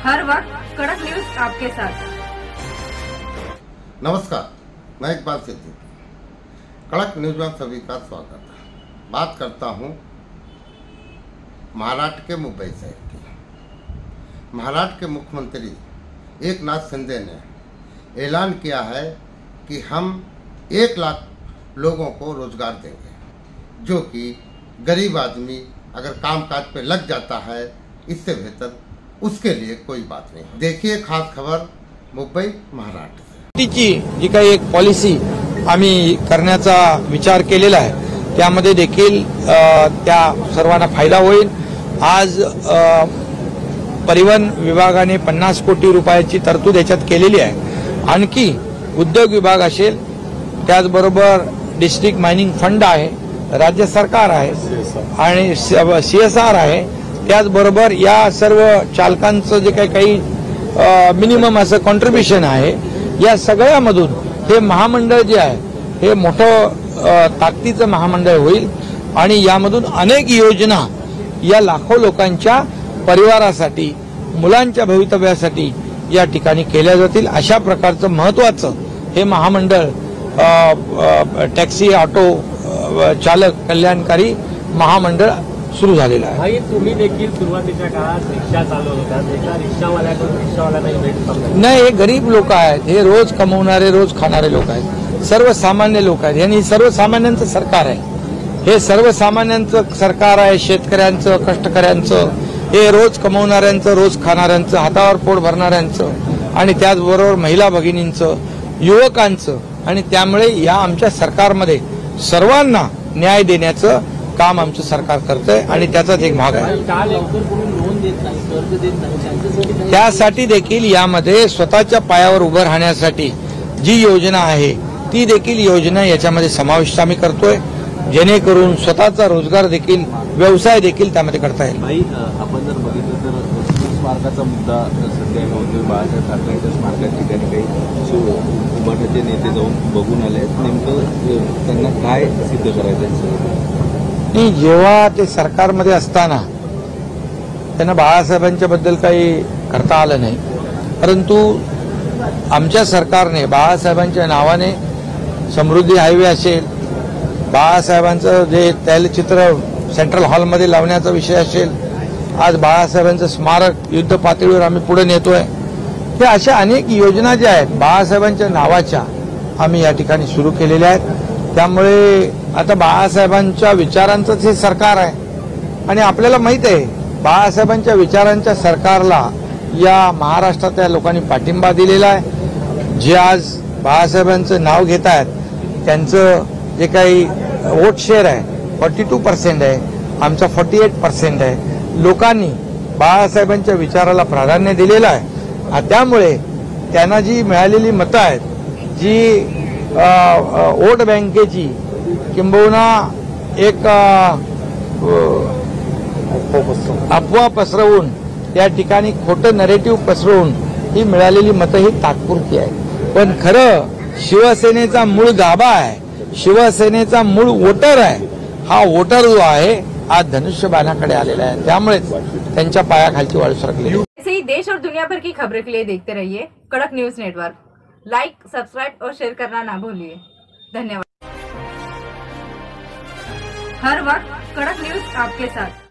हर वक्त कड़क न्यूज आपके साथ। नमस्कार, मैं इकबाल सिद्दीकी, कड़क न्यूज में सभी का स्वागत है। बात करता हूँ महाराष्ट्र के मुंबई शहर की। महाराष्ट्र के मुख्यमंत्री एकनाथ शिंदे ने ऐलान किया है कि हम 1 लाख लोगों को रोजगार देंगे, जो कि गरीब आदमी अगर कामकाज पे लग जाता है, इससे बेहतर उसके लिए कोई बात नहीं। देखिए खास खबर मुंबई महाराष्ट्र से। जी काही एक पॉलिसी आम्ही करण्याचा विचार केलेला आहे, त्यामध्ये देखील त्या सर्वांना फायदा होईल। आज परिवहन विभागाने 50 कोटी रुपयाची तरतूद याच्यात केलेली आहे। आणखी उद्योग विभाग असेल, त्याचबरोबर डिस्ट्रिक्ट मायनिंग फंड आहे, राज्य सरकार आहे आणि CSR आहे, त्याचबरोबर या सर्व चालकांचं जे काही मिनिमम असं कॉन्ट्रीब्युशन आहे, या सगळ्यामधून हे महामंडळ जे आहे हे मोठं ताकदीचं महामंडळ होईल आणि यामधून अनेक योजना या लाखो लोकांच्या परिवारासाठी, मुलांच्या भवितव्यासाठी या ठिकाणी केल्या जातील। अशा प्रकारचं महत्त्वाचं हे महामंडळ टॅक्सी ऑटो चालक कल्याणकारी महामंडळ सुरू झालेला आहे। भाई, तुम्ही देखील सुरुवातीच्या काळात रिक्षा चालवत होतात, एका रिक्षावाल्याकडून रिक्षावाल्याला भेट नाही, हे गरीब लोक आहेत, हे रोज कमवणारे, रोज खाणारे लोक आहेत, सर्वसामान्य लोक आहेत। यांनी सर्वसामान्यांचं सरकार आहे, हे सर्वसामान्यांचं सरकार आहे, शेतकऱ्यांचं, कष्टकऱ्यांचं, हे रोज कमवणाऱ्यांचं, रोज खाणाऱ्यांचं, हातावर पोट भरणाऱ्यांचं आणि त्याचबरोबर महिला भगिनींचं, युवकांचं, आणि त्यामुळे या आमच्या सरकारमध्ये सर्वांना न्याय देण्याचं काम आमचं सरकार करतंय आणि त्याचाच एक भाग आहे। त्यासाठी देखील यामध्ये स्वतःच्या पायावर उभं राहण्यासाठी जी योजना आहे ती देखील योजना याच्यामध्ये समाविष्ट आम्ही करतोय, जेणेकरून स्वतःचा रोजगार देखील, व्यवसाय देखील त्यामध्ये करता येईल। भाई, आपण जर बघितलं तर स्मारकाचा मुद्दा सध्या होतो। बाळासाहेब ठाकरेंच्या स्मारकाच्या ठिकाणी काही उभाटाचे नेते जाऊन बघून आले, नेमकं त्यांना काय सिद्ध करायचं? जेव्हा ते सरकारमध्ये असताना त्यांना बाळासाहेबांच्या बद्दल काही करता आलं नाही, परंतु आमच्या सरकारने बाळासाहेबांच्या नावाने समृद्धी हायवे असेल, बाळासाहेबांचं जे तैलचित्र सेंट्रल हॉलमध्ये लावण्याचा विषय असेल, आज बाळासाहेबांचं स्मारक युद्ध पातळीवर आम्ही पुढे नेतोय। हे अशा अनेक योजना ज्या आहेत बाळासाहेबांच्या नावाच्या आम्ही या ठिकाणी सुरू केलेल्या आहेत। त्यामुळे आता बाळासाहेबांच्या विचारांचंच हे सरकार आहे आणि आपल्याला माहित आहे बाळासाहेबांच्या विचारांच्या सरकारला या महाराष्ट्रातल्या लोकांनी पाठिंबा दिलेला आहे। जे आज बाळासाहेबांचं नाव घेत आहेत त्यांचं जे काही वोट शेअर आहे 42% आहे, आमचा 48% आहे। लोकांनी बाळासाहेबांच्या विचाराला प्राधान्य दिलेलं आहे। त्यामुळे त्यांना जी मिळालेली मतं आहेत, जी वोट बँकेची किंबहुना एक अफवा पसरवून त्या ठिकाणी खोटं नरेटिव्ह पसरवून ही मिळालेली मतं ही तात्पुरती आहे, पण खरं शिवसेनेचा मूळ गाभा आहे, शिवसेनेचा मूळ वोटर आहे। हा वोटर जो आहे आज धनुष्यबाणाकडे आलेला है, त्यामुळे त्यांच्या पायाखालची वाळू सरकली। ऐसे ही देश और दुनिया भर की खबरों के लिए देखते रहिए कड़क न्यूज नेटवर्क। लाइक, सब्सक्राइब और शेयर करना ना भूलिए। धन्यवाद। हर वक्त कड़क न्यूज आपके साथ।